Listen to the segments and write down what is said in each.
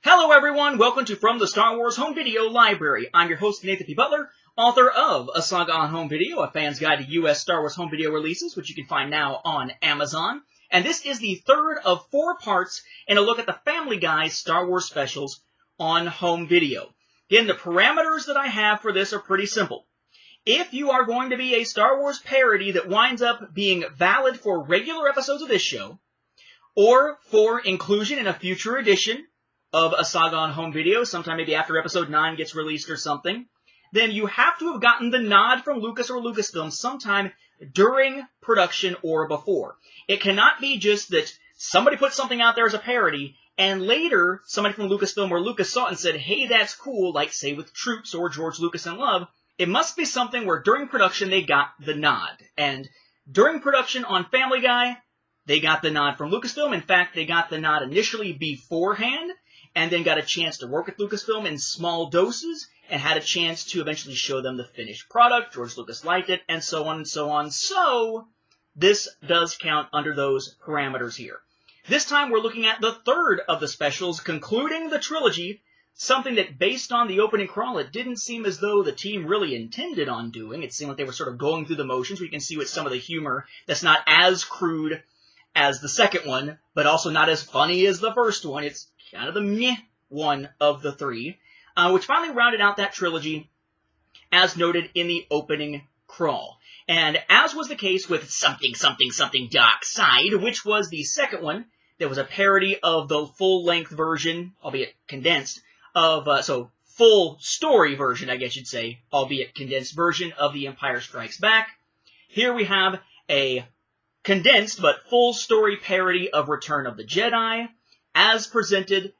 Hello everyone, welcome to From the Star Wars Home Video Library. I'm your host Nathan P. Butler, author of A Saga on Home Video, a fan's guide to U.S. Star Wars home video releases, which you can find now on Amazon. And this is the third of 4 parts in a look at the Family Guy Star Wars specials on home video. Again, the parameters that I have for this are pretty simple. If you are going to be a Star Wars parody that winds up being valid for regular episodes of this show, or for inclusion in a future edition of A Saga on Home Video, sometime maybe after Episode 9 gets released or something, then you have to have gotten the nod from Lucas or Lucasfilm sometime during production or before. It cannot be just that somebody put something out there as a parody, and later somebody from Lucasfilm or Lucas saw it and said, hey, that's cool, like, say, with Troops or George Lucas in Love. It must be something where during production they got the nod. And during production on Family Guy, they got the nod from Lucasfilm. In fact, they got the nod initially beforehand, and then got a chance to work with Lucasfilm in small doses, and had a chance to eventually show them the finished product. George Lucas liked it, and so on and so on. So, this does count under those parameters here. This time we're looking at the third of the specials, concluding the trilogy, something that, based on the opening crawl, it didn't seem as though the team really intended on doing. It seemed like they were sort of going through the motions. We can see with some of the humor that's not as crude as the second one, but also not as funny as the first one. It's kind of the meh one of the three, which finally rounded out that trilogy, as noted in the opening crawl. And as was the case with Something, Something, Something Dark Side, which was the second one, that was a parody of the full-length version, albeit condensed, of, full story version, I guess you'd say, albeit condensed version of The Empire Strikes Back. Here we have a condensed but full story parody of Return of the Jedi, as presented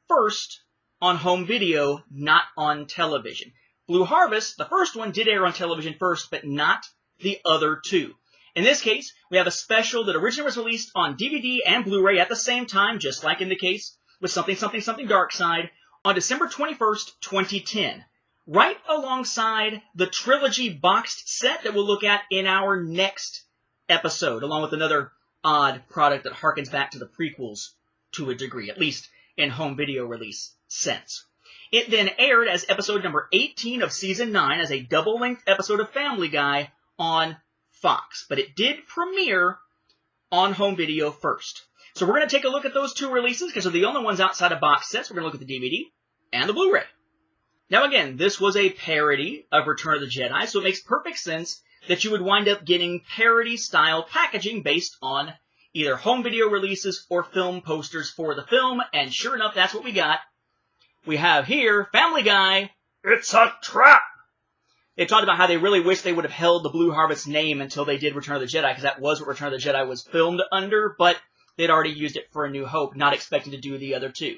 first on home video, not on television. Blue Harvest, the first one, did air on television first, but not the other two. In this case, we have a special that originally was released on DVD and Blu-ray at the same time, just like in the case with Something, Something, Something Dark Side, on December 21st, 2010. Right alongside the trilogy boxed set that we'll look at in our next episode, along with another odd product that harkens back to the prequels to a degree, at least in home video release sense. It then aired as episode number 18 of season 9 as a double-length episode of Family Guy on Fox, but it did premiere on home video first. So we're going to take a look at those two releases because they're the only ones outside of box sets. We're going to look at the DVD and the Blu-ray. Now again, this was a parody of Return of the Jedi, so it makes perfect sense that you would wind up getting parody-style packaging based on either home video releases or film posters for the film, and sure enough, that's what we got. We have here, Family Guy, It's a Trap! They talked about how they really wish they would have held the Blue Harvest name until they did Return of the Jedi, because that was what Return of the Jedi was filmed under, but they'd already used it for A New Hope, not expecting to do the other two.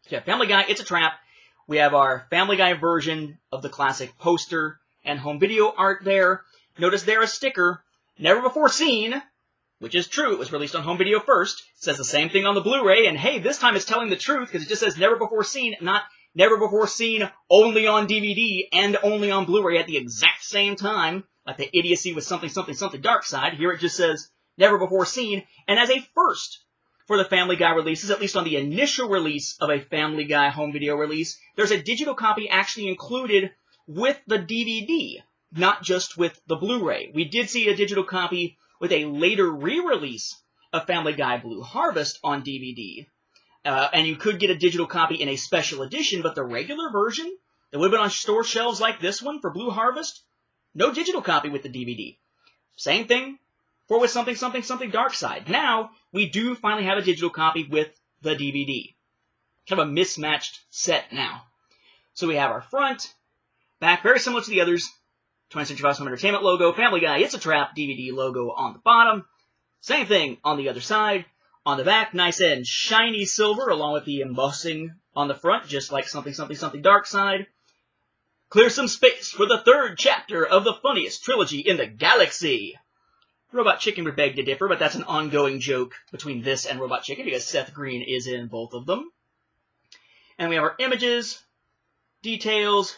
So yeah, Family Guy, It's a Trap. We have our Family Guy version of the classic poster and home video art there. Notice there a sticker, Never Before Seen, which is true. It was released on home video first. It says the same thing on the Blu-ray, and hey, this time it's telling the truth because it just says Never Before Seen, not Never Before Seen only on DVD and only on Blu-ray at the exact same time, like the idiocy with Something, Something, Something Dark Side. Here it just says Never Before Seen, and as a first for the Family Guy releases, at least on the initial release of a Family Guy home video release, there's a digital copy actually included with the DVD, not just with the Blu-ray. We did see a digital copy with a later re-release of Family Guy Blue Harvest on DVD. And you could get a digital copy in a special edition, but the regular version that would have been on store shelves like this one for Blue Harvest, no digital copy with the DVD. Same thing for with Something, Something, Something Dark Side. Now, we do finally have a digital copy with the DVD. Kind of a mismatched set now. So we have our front, back, very similar to the others. 20th Century Fox Home Entertainment logo, Family Guy, It's a Trap, DVD logo on the bottom. Same thing on the other side. On the back, nice and shiny silver, along with the embossing on the front, just like Something, Something, Something Dark Side. Clear some space for the third chapter of the funniest trilogy in the galaxy. Robot Chicken would beg to differ, but that's an ongoing joke between this and Robot Chicken, because Seth Green is in both of them. And we have our images, details,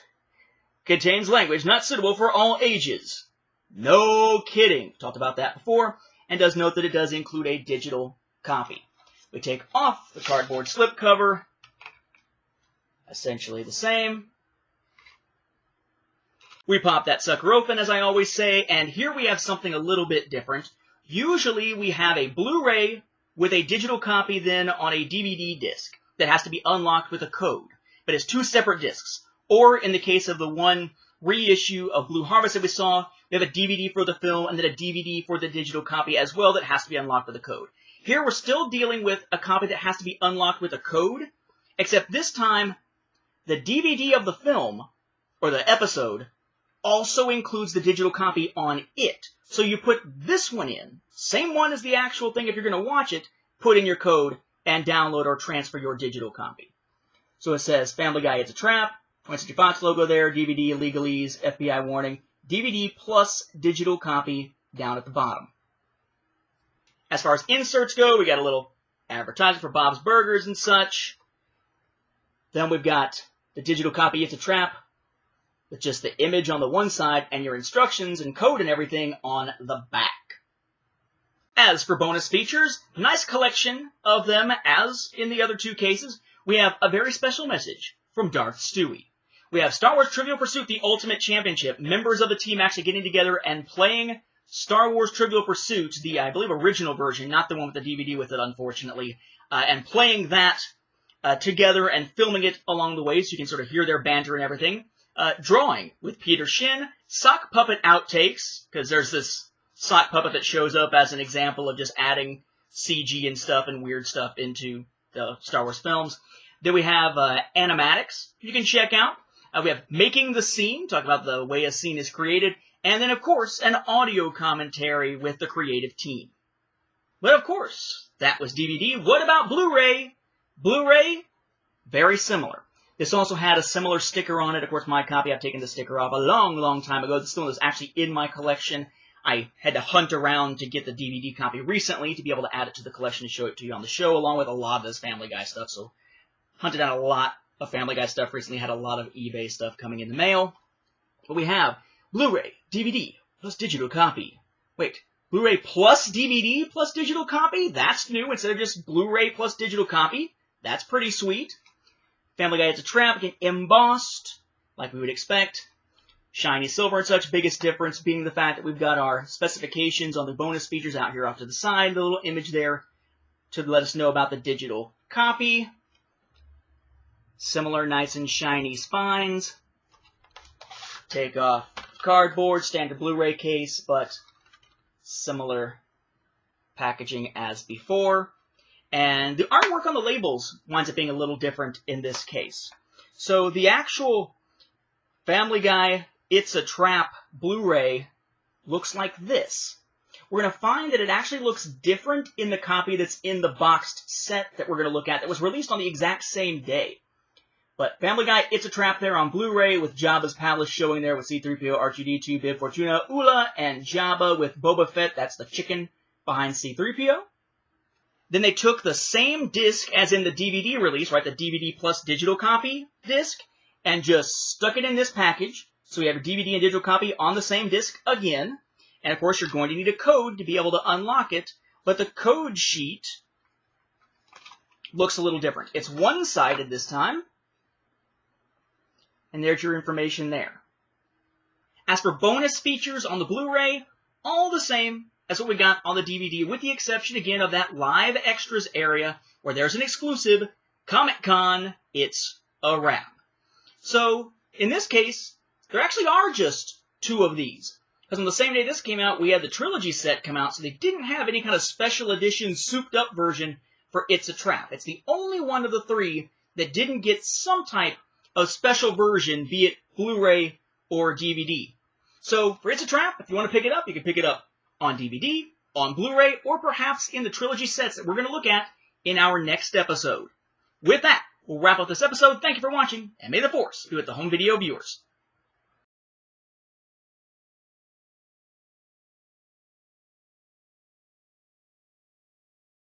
contains language not suitable for all ages. No kidding. Talked about that before, and does note that it does include a digital copy. We take off the cardboard slipcover, essentially the same. We pop that sucker open, as I always say, and here we have something a little bit different. Usually we have a Blu-ray with a digital copy then on a DVD disc that has to be unlocked with a code, but it's two separate discs. Or in the case of the one reissue of Blue Harvest that we saw, we have a DVD for the film and then a DVD for the digital copy as well that has to be unlocked with a code. Here we're still dealing with a copy that has to be unlocked with a code, except this time the DVD of the film, or the episode, also includes the digital copy on it. So you put this one in, same one as the actual thing if you're going to watch it, put in your code, and download or transfer your digital copy. So it says, Family Guy, It's a Trap, 20th Century Fox logo there, DVD, legalese, FBI warning, DVD plus digital copy down at the bottom. As far as inserts go, we got a little advertisement for Bob's Burgers and such. Then we've got the digital copy, It's a Trap, with just the image on the one side and your instructions and code and everything on the back. As for bonus features, nice collection of them, as in the other two cases. We have a very special message from Darth Stewie. We have Star Wars Trivial Pursuit, the Ultimate Championship. Members of the team actually getting together and playing Star Wars Trivial Pursuit, the, I believe, original version, not the one with the DVD with it, unfortunately, and playing that together and filming it along the way so you can sort of hear their banter and everything. Drawing with Peter Shin, sock puppet outtakes, because there's this sock puppet that shows up as an example of just adding CG and stuff and weird stuff into the Star Wars films. Then we have animatics you can check out. We have Making the Scene, talk about the way a scene is created. And then, of course, an audio commentary with the creative team. But, of course, that was DVD. What about Blu-ray? Blu-ray, very similar. This also had a similar sticker on it. Of course, my copy, I've taken the sticker off a long, long time ago. This one was actually in my collection. I had to hunt around to get the DVD copy recently to be able to add it to the collection and show it to you on the show, along with a lot of this Family Guy stuff. So, hunted out a lot of Family Guy stuff recently. Had a lot of eBay stuff coming in the mail. But we have Blu-ray, DVD, plus digital copy. Wait, Blu-ray plus DVD plus digital copy? That's new instead of just Blu-ray plus digital copy. That's pretty sweet. Family Guy, It's a Trap, again, embossed, like we would expect. Shiny silver and such. Biggest difference being the fact that we've got our specifications on the bonus features out here off to the side. The little image there to let us know about the digital copy. Similar nice and shiny spines. Take off cardboard, standard Blu-ray case, but similar packaging as before. And the artwork on the labels winds up being a little different in this case. So the actual Family Guy, It's a Trap Blu-ray looks like this. We're going to find that it actually looks different in the copy that's in the boxed set that we're going to look at that was released on the exact same day. But Family Guy, It's a Trap there on Blu-ray with Jabba's Palace showing there with C-3PO, R2-D2, Bib Fortuna, Oola, and Jabba with Boba Fett. That's the chicken behind C-3PO. Then they took the same disc as in the DVD release, right, the DVD plus digital copy disc, and just stuck it in this package. So we have a DVD and digital copy on the same disc again. And of course, you're going to need a code to be able to unlock it. But the code sheet looks a little different. It's one-sided this time. And there's your information there. As for bonus features on the Blu-ray, all the same as what we got on the DVD, with the exception, again, of that live extras area where there's an exclusive Comic-Con, It's a Wrap. So, in this case, there actually are just two of these. Because on the same day this came out, we had the trilogy set come out, so they didn't have any kind of special edition, souped-up version for It's a Trap. It's the only one of the three that didn't get some type of special version, be it Blu-ray or DVD. So, for It's a Trap, if you want to pick it up, you can pick it up on DVD, on Blu-ray, or perhaps in the trilogy sets that we're going to look at in our next episode. With that, we'll wrap up this episode. Thank you for watching, and may the Force be with the home video viewers.